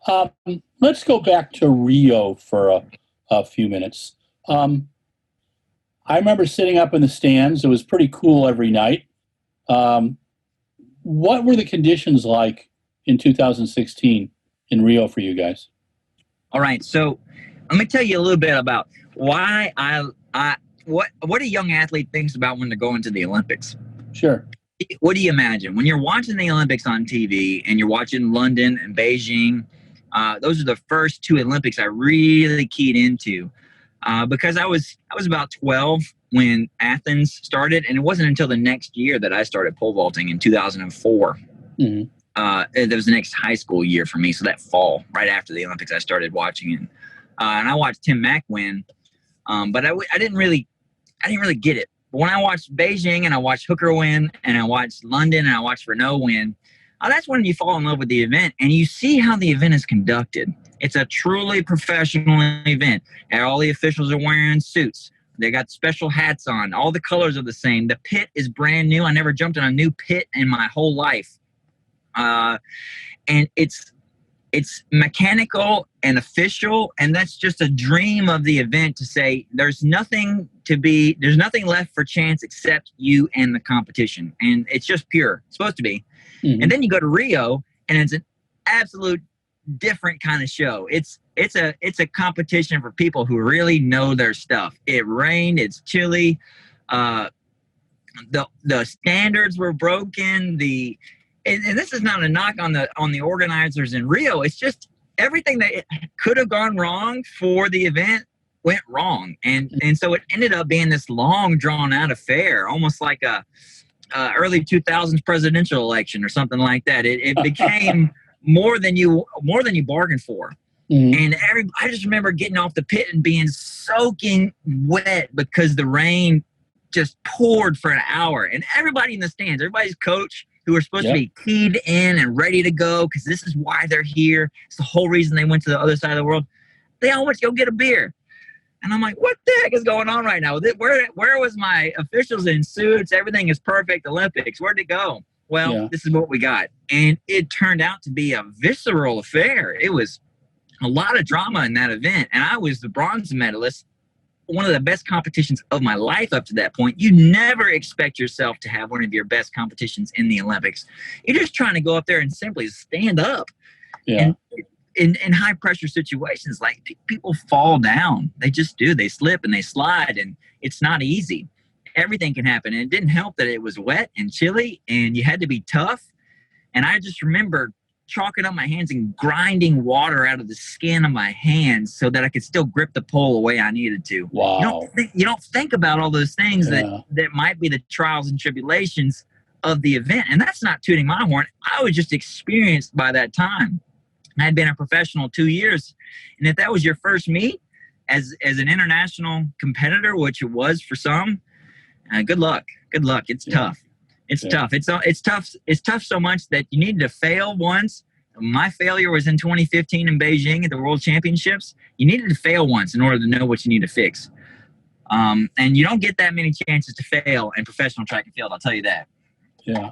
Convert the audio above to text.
Um, let's go back to Rio for a few minutes. I remember sitting up in the stands. It was pretty cool every night. Um, what were the conditions like in 2016 in Rio for you guys? All right, so let me tell you a little bit about why what a young athlete thinks about when they're going to the Olympics. Sure. What do you imagine when you're watching the Olympics on TV and you're watching London and Beijing? Those are the first two Olympics I really keyed into because I was about 12 when Athens started, and it wasn't until the next year that I started pole vaulting in 2004. Mm-hmm. That was the next high school year for me. So that fall, right after the Olympics, I started watching it, and I watched Tim Mack win. But I didn't really get it. But when I watched Beijing and I watched Hooker win and I watched London and I watched Renault win, that's when you fall in love with the event and you see how the event is conducted. It's a truly professional event. And all the officials are wearing suits. They got special hats on. All the colors are the same. The pit is brand new. I never jumped in a new pit in my whole life. And it's mechanical and official, and that's just a dream of the event to say there's nothing left for chance except you and the competition, and it's just pure. It's supposed to be. Mm-hmm. And then you go to Rio, and it's an absolute different kind of show. It's a competition for people who really know their stuff. It rained. It's chilly. The standards were broken. And this is not a knock on the organizers in Rio. It's just everything that could have gone wrong for the event went wrong, and so it ended up being this long, drawn out affair, almost like a early 2000s presidential election or something like that. It became more than you bargained for. Mm-hmm. And I just remember getting off the pit and being soaking wet because the rain just poured for an hour, and everybody in the stands, everybody's coach, who are supposed to be keyed in and ready to go because this is why they're here. It's the whole reason they went to the other side of the world. They all went to go get a beer. And I'm like, what the heck is going on right now? Where was my officials in suits? Everything is perfect. Olympics. Where'd it go? Well, This is what we got. And it turned out to be a visceral affair. It was a lot of drama in that event. And I was the bronze medalist. One of the best competitions of my life up to that point. You never expect yourself to have one of your best competitions in the Olympics. You're just trying to go up there and simply stand up. Yeah. And in high pressure situations, like people fall down. They just do. They slip and they slide, and it's not easy. Everything can happen. And it didn't help that it was wet and chilly and you had to be tough. And I just remember chalking up my hands and grinding water out of the skin of my hands so that I could still grip the pole the way I needed to. Wow. You don't think about all those things that might be the trials and tribulations of the event. And that's not tooting my horn. I was just experienced by that time. I had been a professional 2 years. And if that was your first meet as an international competitor, which it was for some, good luck. Good luck. It's tough. It's tough. It's tough. It's tough so much that you need to fail once. My failure was in 2015 in Beijing at the World Championships. You needed to fail once in order to know what you need to fix. And you don't get that many chances to fail in professional track and field. I'll tell you that. Yeah.